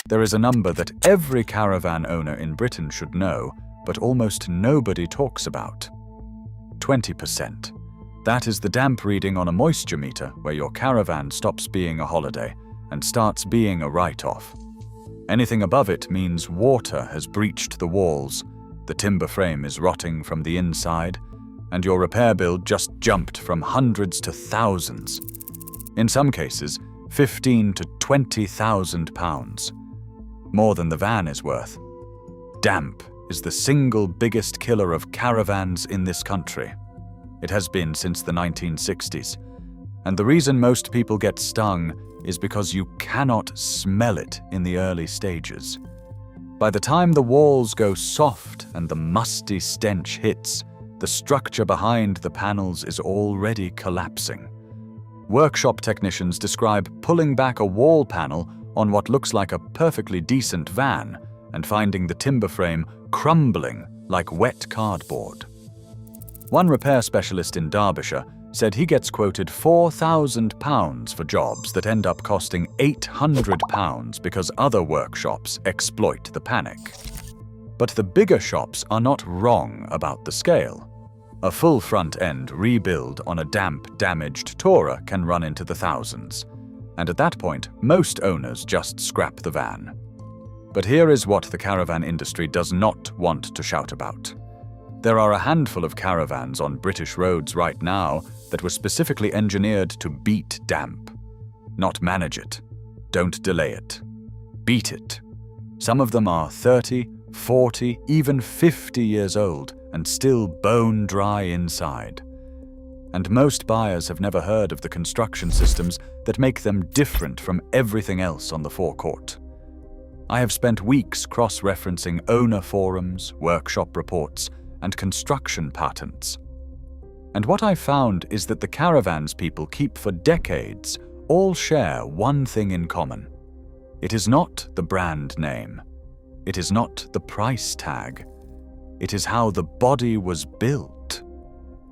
There is a number that every caravan owner in Britain should know, but almost nobody talks about. 20%. That is the damp reading on a moisture meter where your caravan stops being a holiday and starts being a write-off. Anything above it means water has breached the walls, the timber frame is rotting from the inside, and your repair bill just jumped from hundreds to thousands. In some cases, £15,000 to £20,000. More than the van is worth. Damp is the single biggest killer of caravans in this country. It has been since the 1960s. And the reason most people get stung is because you cannot smell it in the early stages. By the time the walls go soft and the musty stench hits, the structure behind the panels is already collapsing. Workshop technicians describe pulling back a wall panel on what looks like a perfectly decent van and finding the timber frame crumbling like wet cardboard. One repair specialist in Derbyshire said he gets quoted £4,000 for jobs that end up costing £800 because other workshops exploit the panic. But the bigger shops are not wrong about the scale. A full front end rebuild on a damp, damaged Tourer can run into the thousands. And at that point, most owners just scrap the van. But here is what the caravan industry does not want to shout about. There are a handful of caravans on British roads right now that were specifically engineered to beat damp. Not manage it. Don't delay it. Beat it. Some of them are 30, 40, even 50 years old and still bone dry inside. And most buyers have never heard of the construction systems that make them different from everything else on the forecourt. I have spent weeks cross-referencing owner forums, workshop reports, and construction patents. And what I found is that the caravans people keep for decades all share one thing in common. It is not the brand name. It is not the price tag. It is how the body was built.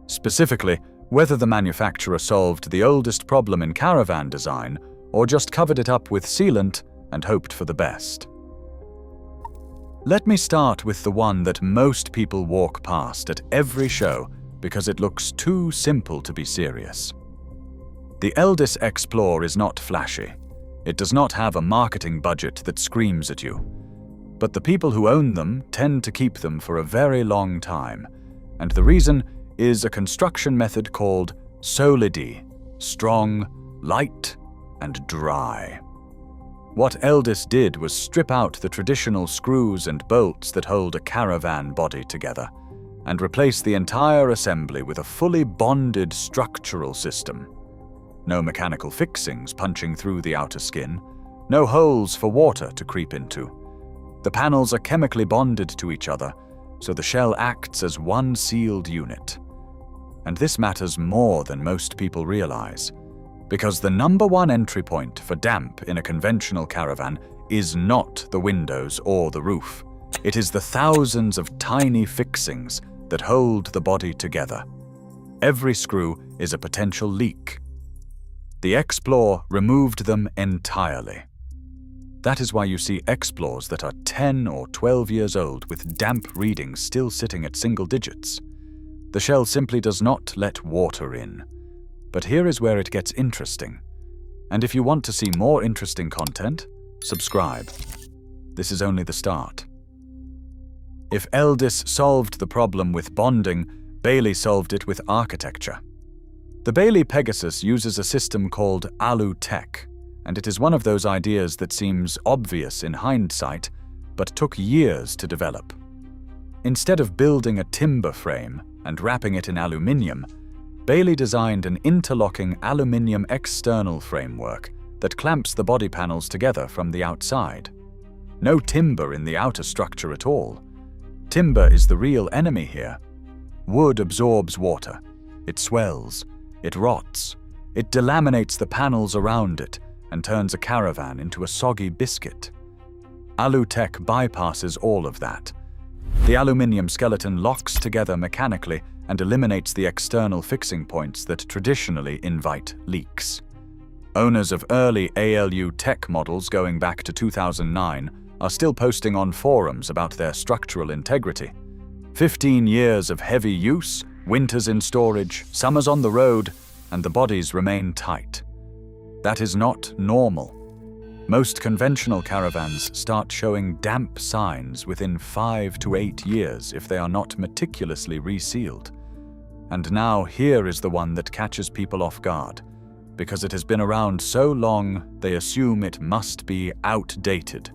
Specifically, whether the manufacturer solved the oldest problem in caravan design or just covered it up with sealant and hoped for the best. Let me start with the one that most people walk past at every show because it looks too simple to be serious. The Eldis Explore is not flashy. It does not have a marketing budget that screams at you. But the people who own them tend to keep them for a very long time, and the reason is a construction method called solidi, strong, light, and dry. What Eldis did was strip out the traditional screws and bolts that hold a caravan body together, and replace the entire assembly with a fully bonded structural system. No mechanical fixings punching through the outer skin, no holes for water to creep into. The panels are chemically bonded to each other, so the shell acts as one sealed unit. And this matters more than most people realize, because the number one entry point for damp in a conventional caravan is not the windows or the roof. It is the thousands of tiny fixings that hold the body together. Every screw is a potential leak. The Explore removed them entirely. That is why you see Explores that are 10 or 12 years old with damp readings still sitting at single digits. The shell simply does not let water in. But here is where it gets interesting. And if you want to see more interesting content, subscribe. This is only the start. If Eldis solved the problem with bonding, Bailey solved it with architecture. The Bailey Pegasus uses a system called Alu-Tech, and it is one of those ideas that seems obvious in hindsight, but took years to develop. Instead of building a timber frame and wrapping it in aluminium, Bailey designed an interlocking aluminium external framework that clamps the body panels together from the outside. No timber in the outer structure at all. Timber is the real enemy here. Wood absorbs water. It swells. It rots. It delaminates the panels around it and turns a caravan into a soggy biscuit. Alu-Tech bypasses all of that. The aluminium skeleton locks together mechanically and eliminates the external fixing points that traditionally invite leaks. Owners of early ALU tech models going back to 2009 are still posting on forums about their structural integrity. 15 years of heavy use, winters in storage, summers on the road, and the bodies remain tight. That is not normal. Most conventional caravans start showing damp signs within 5 to 8 years if they are not meticulously resealed. And now here is the one that catches people off guard. Because it has been around so long, they assume it must be outdated.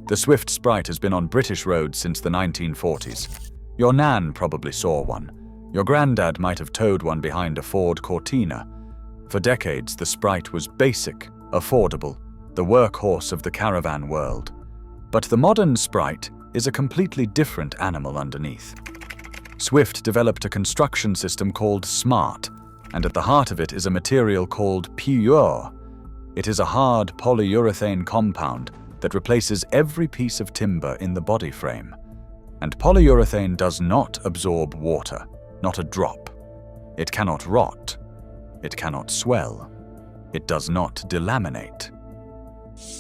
The Swift Sprite has been on British roads since the 1940s. Your nan probably saw one. Your granddad might have towed one behind a Ford Cortina. For decades, the Sprite was basic, affordable, the workhorse of the caravan world. But the modern Sprite is a completely different animal underneath. Swift developed a construction system called SMART, and at the heart of it is a material called Pure. It is a hard polyurethane compound that replaces every piece of timber in the body frame. And polyurethane does not absorb water, not a drop. It cannot rot. It cannot swell. It does not delaminate.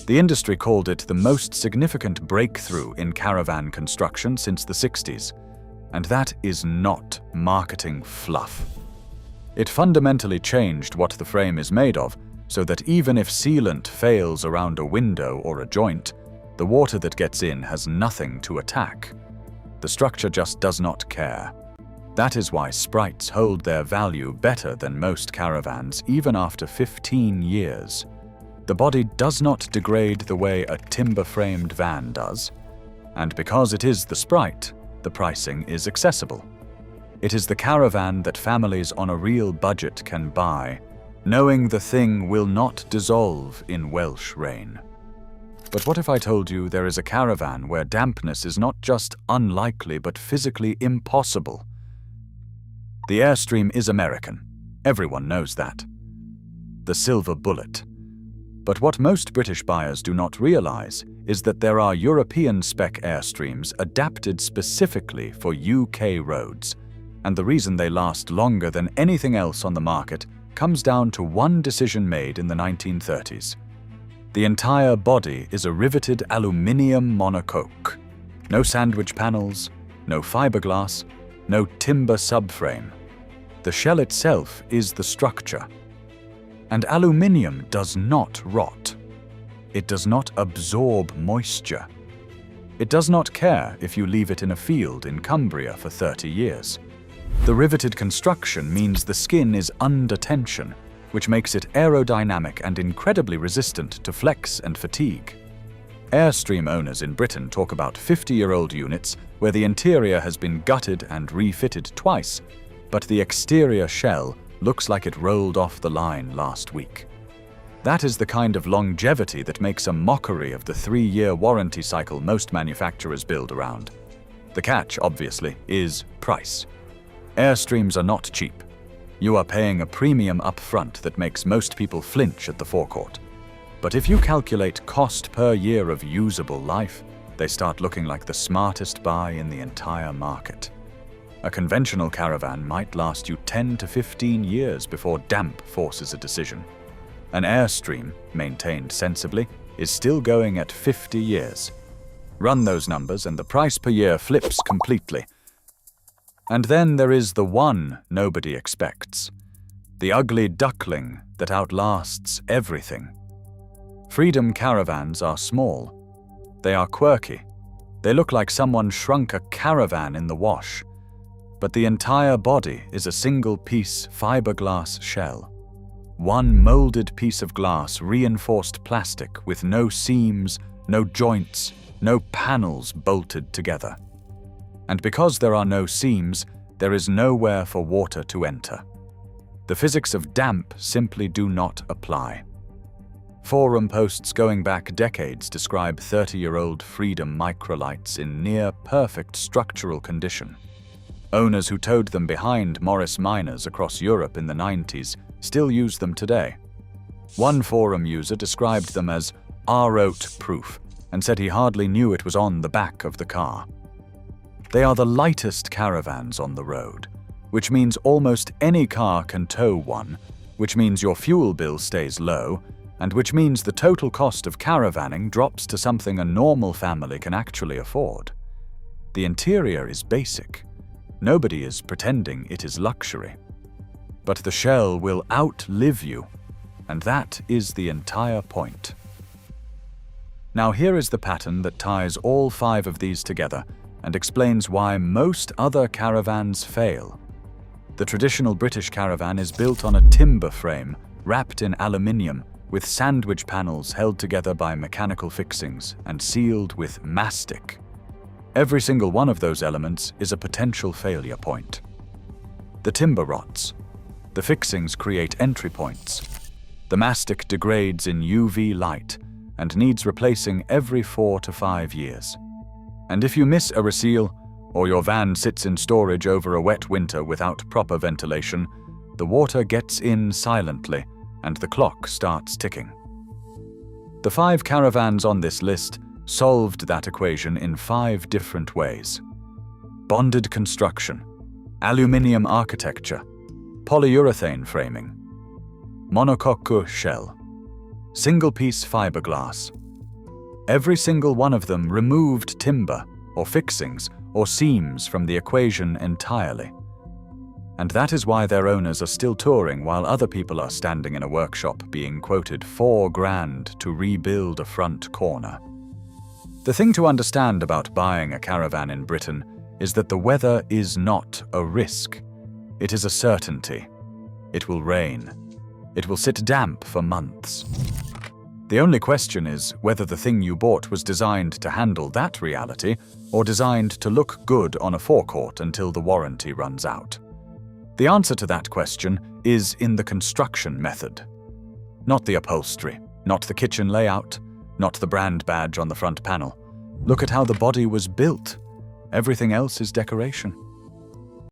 The industry called it the most significant breakthrough in caravan construction since the 60s, and that is not marketing fluff. It fundamentally changed what the frame is made of, so that even if sealant fails around a window or a joint, the water that gets in has nothing to attack. The structure just does not care. That is why Sprites hold their value better than most caravans even after 15 years. The body does not degrade the way a timber-framed van does, and because it is the Sprite, the pricing is accessible. It is the caravan that families on a real budget can buy, knowing the thing will not dissolve in Welsh rain. But what if I told you there is a caravan where dampness is not just unlikely but physically impossible? The Airstream is American. Everyone knows that. The silver bullet. But what most British buyers do not realize is that there are European spec Airstreams adapted specifically for UK roads, and the reason they last longer than anything else on the market comes down to one decision made in the 1930s. The entire body is a riveted aluminium monocoque. No sandwich panels, no fiberglass, no timber subframe. The shell itself is the structure. And aluminium does not rot. It does not absorb moisture. It does not care if you leave it in a field in Cumbria for 30 years. The riveted construction means the skin is under tension, which makes it aerodynamic and incredibly resistant to flex and fatigue. Airstream owners in Britain talk about 50-year-old units where the interior has been gutted and refitted twice, but the exterior shell looks like it rolled off the line last week. That is the kind of longevity that makes a mockery of the 3-year warranty cycle most manufacturers build around. The catch, obviously, is price. Airstreams are not cheap. You are paying a premium up front that makes most people flinch at the forecourt. But if you calculate cost per year of usable life, they start looking like the smartest buy in the entire market. A conventional caravan might last you 10 to 15 years before damp forces a decision. An Airstream, maintained sensibly, is still going at 50 years. Run those numbers and the price per year flips completely. And then there is the one nobody expects. The ugly duckling that outlasts everything. Freedom caravans are small. They are quirky. They look like someone shrunk a caravan in the wash. But the entire body is a single-piece fiberglass shell. One molded piece of glass reinforced plastic with no seams, no joints, no panels bolted together. And because there are no seams, there is nowhere for water to enter. The physics of damp simply do not apply. Forum posts going back decades describe 30-year-old Freedom microlights in near-perfect structural condition. Owners who towed them behind Morris miners across Europe in the 90s still use them today. One forum user described them as R-oat-proof and said he hardly knew it was on the back of the car. They are the lightest caravans on the road, which means almost any car can tow one which means your fuel bill stays low, and which means the total cost of caravanning drops to something a normal family can actually afford. The interior is basic. Nobody is pretending it is luxury. But the shell will outlive you, and that is the entire point. Now here is the pattern that ties all 5 of these together and explains why most other caravans fail. The traditional British caravan is built on a timber frame wrapped in aluminium with sandwich panels held together by mechanical fixings and sealed with mastic. Every single one of those elements is a potential failure point. The timber rots. The fixings create entry points. The mastic degrades in UV light and needs replacing every 4 to 5 years. And if you miss a reseal, or your van sits in storage over a wet winter without proper ventilation, the water gets in silently and the clock starts ticking. The 5 caravans on this list solved that equation in 5 different ways. Bonded construction, aluminium architecture, polyurethane framing, monocoque shell, single-piece fiberglass. Every single one of them removed timber or fixings or seams from the equation entirely. And that is why their owners are still touring while other people are standing in a workshop being quoted $4 grand to rebuild a front corner. The thing to understand about buying a caravan in Britain is that the weather is not a risk. It is a certainty. It will rain. It will sit damp for months. The only question is whether the thing you bought was designed to handle that reality or designed to look good on a forecourt until the warranty runs out. The answer to that question is in the construction method. Not the upholstery, not the kitchen layout, not the brand badge on the front panel. Look at how the body was built. Everything else is decoration.